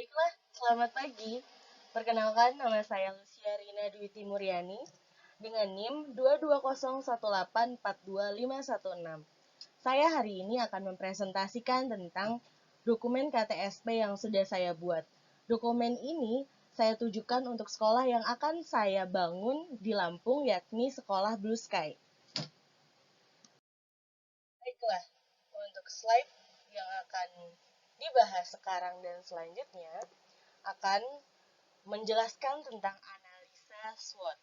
Baiklah, selamat pagi. Perkenalkan, nama saya Lucia Rina Dwi Timuryani dengan NIM 22018425516. Saya hari ini akan mempresentasikan tentang dokumen KTSP yang sudah saya buat. Dokumen ini saya tujukan untuk sekolah yang akan saya bangun di Lampung, yakni Sekolah Blue Sky. Baiklah, untuk slide yang akan dibahas sekarang dan selanjutnya akan menjelaskan tentang analisa SWOT.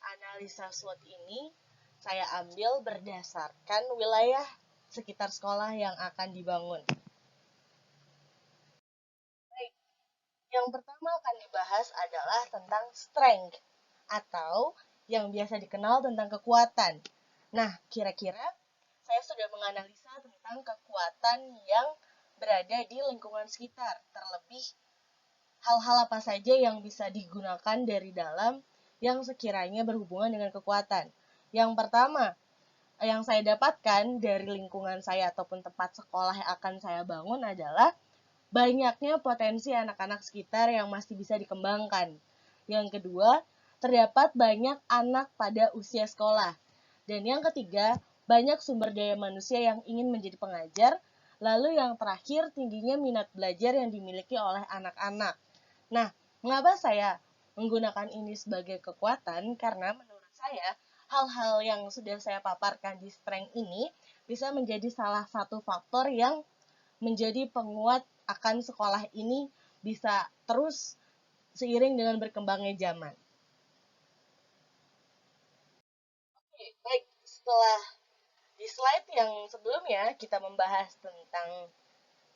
Analisa SWOT ini saya ambil berdasarkan wilayah sekitar sekolah yang akan dibangun. Baik, yang pertama akan dibahas adalah tentang strength atau yang biasa dikenal tentang kekuatan. Nah, kira-kira saya sudah menganalisa tentang kekuatan yang berada di lingkungan sekitar, terlebih hal-hal apa saja yang bisa digunakan dari dalam yang sekiranya berhubungan dengan kekuatan. Yang pertama, yang saya dapatkan dari lingkungan saya ataupun tempat sekolah yang akan saya bangun adalah banyaknya potensi anak-anak sekitar yang masih bisa dikembangkan. Yang kedua, terdapat banyak anak pada usia sekolah. Dan yang ketiga, banyak sumber daya manusia yang ingin menjadi pengajar. Lalu yang terakhir, tingginya minat belajar yang dimiliki oleh anak-anak. Nah, mengapa saya menggunakan ini sebagai kekuatan? Karena menurut saya, hal-hal yang sudah saya paparkan di strength ini bisa menjadi salah satu faktor yang menjadi penguat akan sekolah ini bisa terus seiring dengan berkembangnya zaman. Oke, baik, setelah di slide yang sebelumnya kita membahas tentang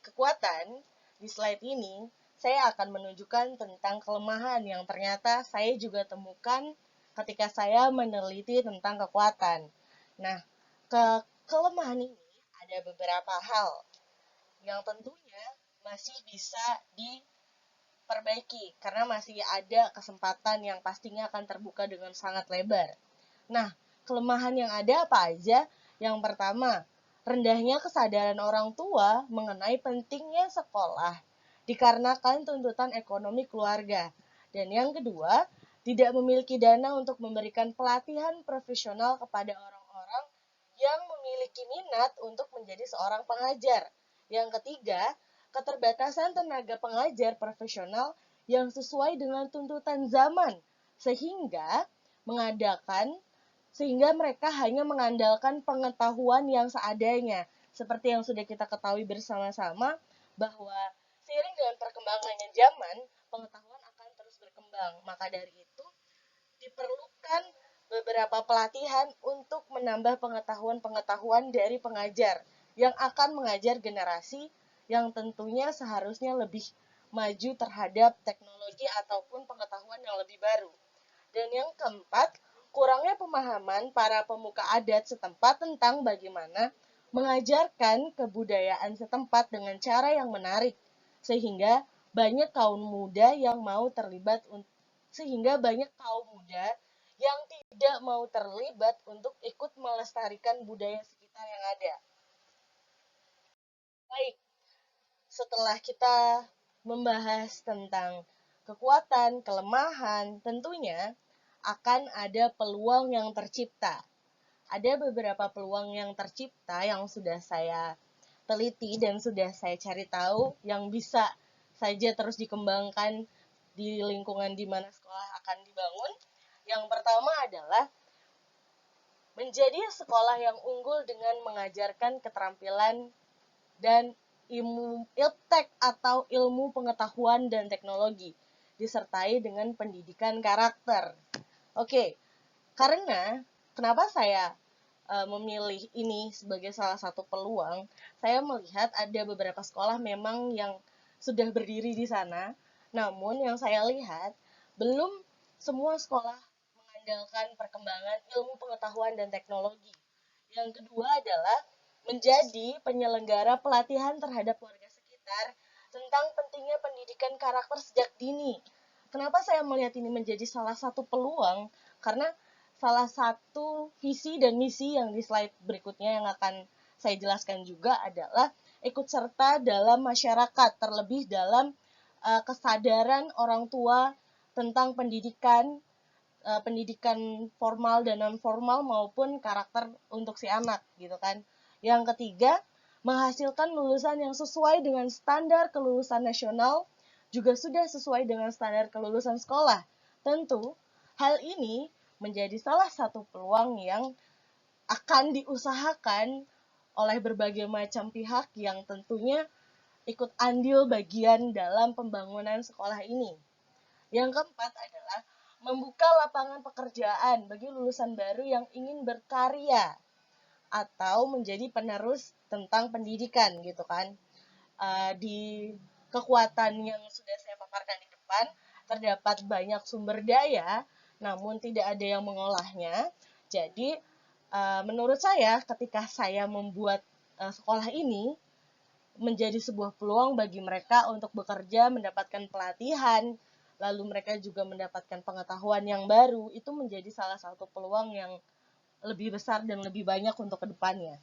kekuatan, di slide ini saya akan menunjukkan tentang kelemahan yang ternyata saya juga temukan ketika saya meneliti tentang kekuatan. Nah, kelemahan ini ada beberapa hal yang tentunya masih bisa diperbaiki karena masih ada kesempatan yang pastinya akan terbuka dengan sangat lebar. Nah, kelemahan yang ada apa aja? Yang pertama, rendahnya kesadaran orang tua mengenai pentingnya sekolah dikarenakan tuntutan ekonomi keluarga. Dan yang kedua, tidak memiliki dana untuk memberikan pelatihan profesional kepada orang-orang yang memiliki minat untuk menjadi seorang pengajar. Yang ketiga, keterbatasan tenaga pengajar profesional yang sesuai dengan tuntutan zaman, sehingga mengadakan sehingga mereka hanya mengandalkan pengetahuan yang seadanya. Seperti yang sudah kita ketahui bersama-sama bahwa seiring dengan perkembangannya zaman, pengetahuan akan terus berkembang. Maka dari itu, diperlukan beberapa pelatihan untuk menambah pengetahuan-pengetahuan dari pengajar yang akan mengajar generasi yang tentunya seharusnya lebih maju terhadap teknologi ataupun pengetahuan yang lebih baru. Dan yang keempat, kurangnya pemahaman para pemuka adat setempat tentang bagaimana mengajarkan kebudayaan setempat dengan cara yang menarik, sehingga banyak kaum muda yang mau terlibat sehingga banyak kaum muda yang tidak mau terlibat untuk ikut melestarikan budaya sekitar yang ada. Baik, setelah kita membahas tentang kekuatan, kelemahan, tentunya akan ada peluang yang tercipta. Ada beberapa peluang yang tercipta yang sudah saya teliti dan sudah saya cari tahu yang bisa saja terus dikembangkan di lingkungan di mana sekolah akan dibangun. Yang pertama adalah menjadi sekolah yang unggul dengan mengajarkan keterampilan dan ilmu iltek atau ilmu pengetahuan dan teknologi disertai dengan pendidikan karakter. Oke, karena kenapa saya memilih ini sebagai salah satu peluang, saya melihat ada beberapa sekolah memang yang sudah berdiri di sana, namun yang saya lihat belum semua sekolah mengandalkan perkembangan ilmu pengetahuan dan teknologi. Yang kedua adalah menjadi penyelenggara pelatihan terhadap warga sekitar tentang pentingnya pendidikan karakter sejak dini. Kenapa saya melihat ini menjadi salah satu peluang? Karena salah satu visi dan misi yang di slide berikutnya yang akan saya jelaskan juga adalah ikut serta dalam masyarakat, terlebih dalam kesadaran orang tua tentang pendidikan, pendidikan formal dan non formal maupun karakter untuk si anak gitu kan. Yang ketiga, menghasilkan lulusan yang sesuai dengan standar kelulusan nasional, juga sudah sesuai dengan standar kelulusan sekolah. Tentu, hal ini menjadi salah satu peluang yang akan diusahakan oleh berbagai macam pihak yang tentunya ikut andil bagian dalam pembangunan sekolah ini. Yang keempat adalah membuka lapangan pekerjaan bagi lulusan baru yang ingin berkarya atau menjadi penerus tentang pendidikan gitu kan. Di kekuatan yang sudah saya paparkan di depan, terdapat banyak sumber daya, namun tidak ada yang mengolahnya. Jadi, menurut saya, ketika saya membuat sekolah ini, menjadi sebuah peluang bagi mereka untuk bekerja, mendapatkan pelatihan, lalu mereka juga mendapatkan pengetahuan yang baru, itu menjadi salah satu peluang yang lebih besar dan lebih banyak untuk kedepannya.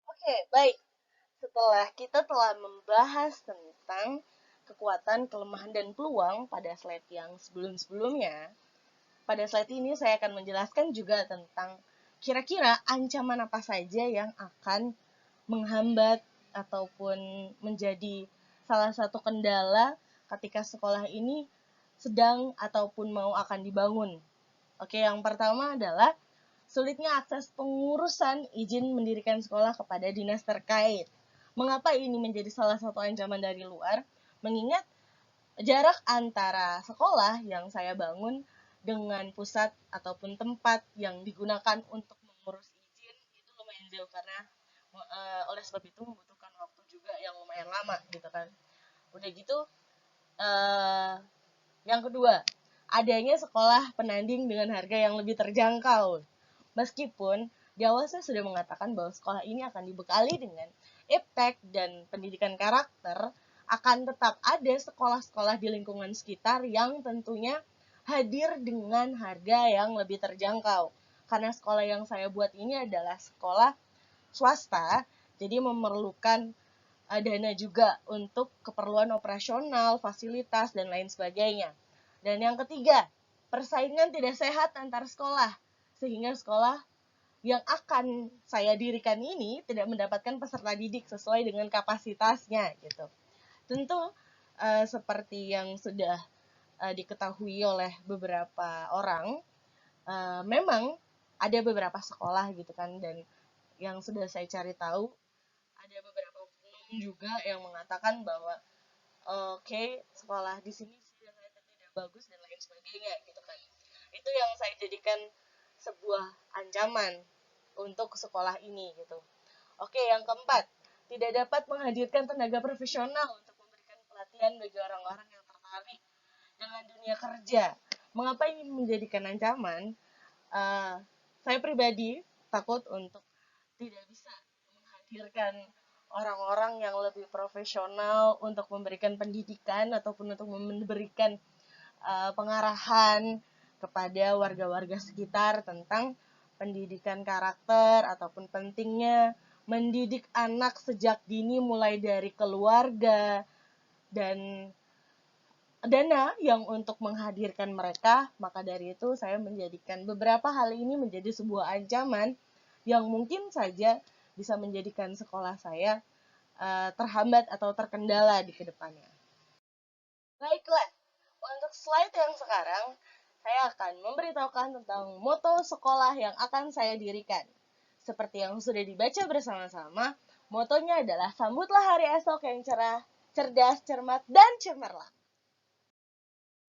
Oke, baik. Setelah kita telah membahas tentang kekuatan, kelemahan, dan peluang pada slide yang sebelum-sebelumnya, pada slide ini saya akan menjelaskan juga tentang kira-kira ancaman apa saja yang akan menghambat ataupun menjadi salah satu kendala ketika sekolah ini sedang ataupun mau akan dibangun. Oke, yang pertama adalah sulitnya akses pengurusan izin mendirikan sekolah kepada dinas terkait. Mengapa ini menjadi salah satu ancaman dari luar? Mengingat jarak antara sekolah yang saya bangun dengan pusat ataupun tempat yang digunakan untuk mengurus izin itu lumayan jauh karena oleh sebab itu membutuhkan waktu juga yang lumayan lama gitu kan. Udah gitu, uh, yang kedua, adanya sekolah penanding dengan harga yang lebih terjangkau. Meskipun di awal saya sudah mengatakan bahwa sekolah ini akan dibekali dengan iptek dan pendidikan karakter, akan tetap ada sekolah-sekolah di lingkungan sekitar yang tentunya hadir dengan harga yang lebih terjangkau. Karena sekolah yang saya buat ini adalah sekolah swasta, jadi memerlukan dana juga untuk keperluan operasional, fasilitas, dan lain sebagainya. Dan yang ketiga, persaingan tidak sehat antar sekolah, sehingga sekolah yang akan saya dirikan ini tidak mendapatkan peserta didik sesuai dengan kapasitasnya gitu. Tentu seperti yang sudah diketahui oleh beberapa orang, memang ada beberapa sekolah gitu kan, dan yang sudah saya cari tahu ada beberapa oknum juga yang mengatakan bahwa oke, sekolah di sini tidak bagus dan lain sebagainya gitu kan. Itu yang saya jadikan sebuah ancaman untuk sekolah ini gitu. Oke, yang keempat, tidak dapat menghadirkan tenaga profesional untuk memberikan pelatihan bagi orang-orang yang tertarik dengan dunia kerja. Mengapa ini menjadikan ancaman? Saya pribadi takut untuk tidak bisa menghadirkan orang-orang yang lebih profesional untuk memberikan pendidikan ataupun untuk memberikan pengarahan kepada warga-warga sekitar tentang pendidikan karakter ataupun pentingnya mendidik anak sejak dini mulai dari keluarga dan dana yang untuk menghadirkan mereka. Maka dari itu saya menjadikan beberapa hal ini menjadi sebuah ancaman yang mungkin saja bisa menjadikan sekolah saya terhambat atau terkendala di kedepannya. Baiklah, untuk slide yang sekarang, saya akan memberitahukan tentang moto sekolah yang akan saya dirikan. Seperti yang sudah dibaca bersama-sama, motonya adalah sambutlah hari esok yang cerah, cerdas, cermat, dan cemerlang.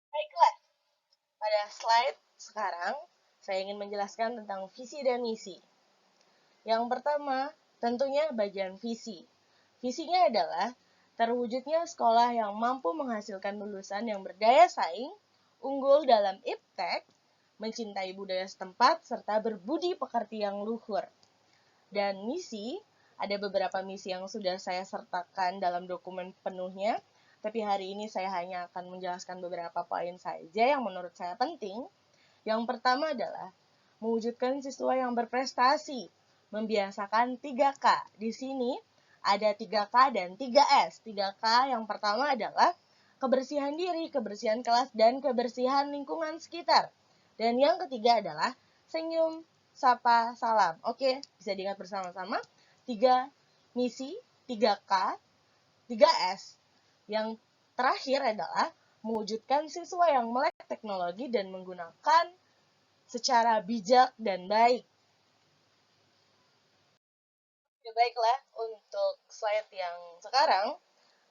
Baiklah, pada slide sekarang, saya ingin menjelaskan tentang visi dan misi. Yang pertama, tentunya bagian visi. Visinya adalah terwujudnya sekolah yang mampu menghasilkan lulusan yang berdaya saing, unggul dalam iptek, mencintai budaya setempat, serta berbudi pekerti yang luhur. Dan misi, ada beberapa misi yang sudah saya sertakan dalam dokumen penuhnya, tapi hari ini saya hanya akan menjelaskan beberapa poin saja yang menurut saya penting. Yang pertama adalah mewujudkan siswa yang berprestasi, membiasakan 3K. Di sini ada 3K dan 3S. 3K yang pertama adalah kebersihan diri, kebersihan kelas, dan kebersihan lingkungan sekitar. Dan yang ketiga adalah senyum, sapa, salam. Oke, bisa diingat bersama-sama. 3 misi, 3K, 3S. Yang terakhir adalah mewujudkan siswa yang melek teknologi dan menggunakan secara bijak dan baik. Baiklah, untuk slide yang sekarang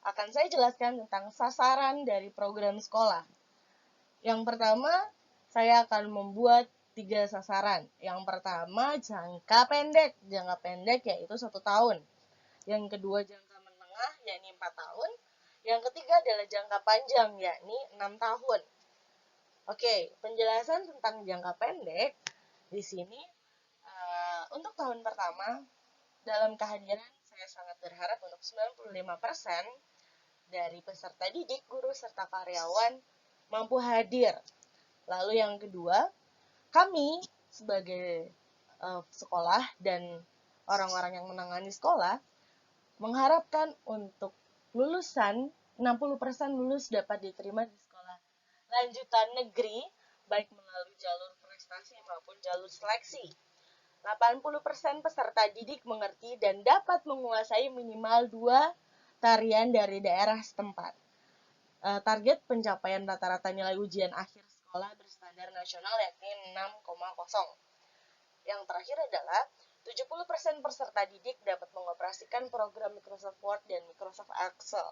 akan saya jelaskan tentang sasaran dari program sekolah. Yang pertama, saya akan membuat 3 sasaran. Yang pertama, jangka pendek. Jangka pendek yaitu 1 tahun. Yang kedua, jangka menengah, yakni 4 tahun. Yang ketiga adalah jangka panjang, yakni 6 tahun. Oke, penjelasan tentang jangka pendek di sini. Untuk tahun pertama, dalam kehadiran saya sangat berharap untuk 95% dari peserta didik, guru, serta karyawan mampu hadir. Lalu yang kedua, kami sebagai sekolah dan orang-orang yang menangani sekolah mengharapkan untuk lulusan 60% lulus dapat diterima di sekolah lanjutan negeri, baik melalui jalur prestasi maupun jalur seleksi. 80% peserta didik mengerti dan dapat menguasai minimal 2 tarian dari daerah setempat. Target pencapaian rata-rata nilai ujian akhir sekolah berstandar nasional yakni 6,0. Yang terakhir adalah 70% peserta didik dapat mengoperasikan program Microsoft Word dan Microsoft Excel.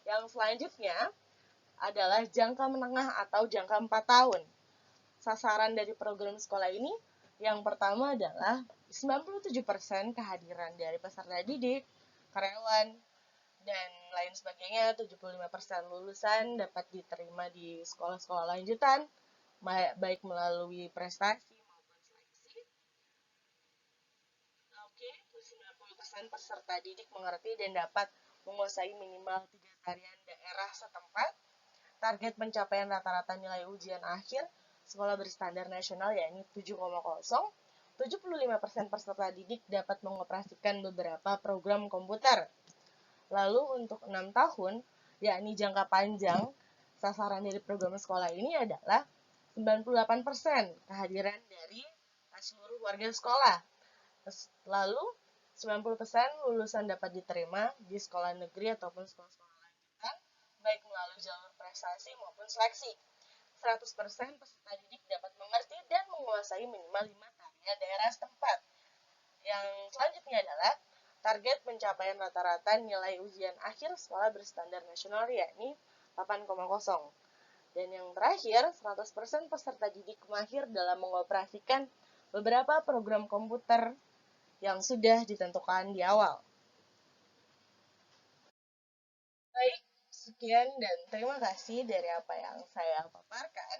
Yang selanjutnya adalah jangka menengah atau jangka 4 tahun. Sasaran dari program sekolah ini yang pertama adalah 97% kehadiran dari peserta didik, karyawan, dan lain sebagainya. 75% lulusan dapat diterima di sekolah-sekolah lanjutan, baik melalui prestasi maupun seleksi. Oke, 90% peserta didik mengerti dan dapat menguasai minimal 3 tarian daerah setempat. Target pencapaian rata-rata nilai ujian akhir sekolah berstandar nasional yakni 7,0. 75% peserta didik dapat mengoperasikan beberapa program komputer. Lalu untuk 6 tahun, yakni jangka panjang, sasaran dari program sekolah ini adalah 98% kehadiran dari seluruh warga sekolah. Lalu 90% lulusan dapat diterima di sekolah negeri ataupun sekolah-sekolah lanjutan, baik melalui jalur prestasi maupun seleksi. 100% peserta didik dapat mengerti dan menguasai minimal 5 tarian daerah setempat. Yang selanjutnya adalah target pencapaian rata-rata nilai ujian akhir sekolah berstandar nasional yakni 8,0. Dan yang terakhir, 100% peserta didik mahir dalam mengoperasikan beberapa program komputer yang sudah ditentukan di awal. Baik, sekian dan terima kasih dari apa yang saya paparkan.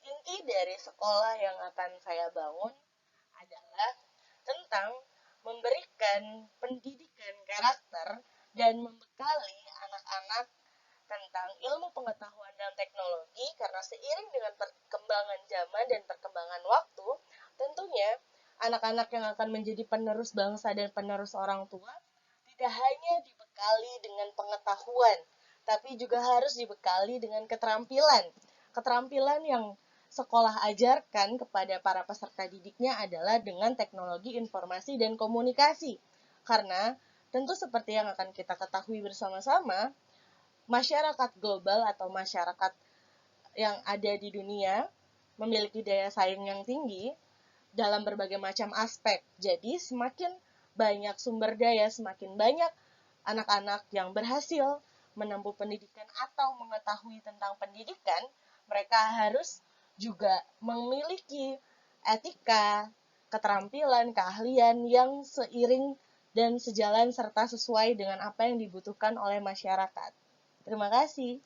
Inti dari sekolah yang akan saya bangun adalah tentang memberikan pendidikan karakter dan membekali anak-anak tentang ilmu pengetahuan dan teknologi karena seiring dengan perkembangan zaman dan perkembangan waktu, tentunya anak-anak yang akan menjadi penerus bangsa dan penerus orang tua tidak hanya dibekali dengan pengetahuan, tapi juga harus dibekali dengan keterampilan. Keterampilan yang sekolah ajarkan kepada para peserta didiknya adalah dengan teknologi informasi dan komunikasi. Karena tentu seperti yang akan kita ketahui bersama-sama, masyarakat global atau masyarakat yang ada di dunia memiliki daya saing yang tinggi dalam berbagai macam aspek. Jadi semakin banyak sumber daya, semakin banyak anak-anak yang berhasil menempuh pendidikan atau mengetahui tentang pendidikan, mereka harus juga memiliki etika, keterampilan, keahlian yang seiring dan sejalan serta sesuai dengan apa yang dibutuhkan oleh masyarakat. Terima kasih.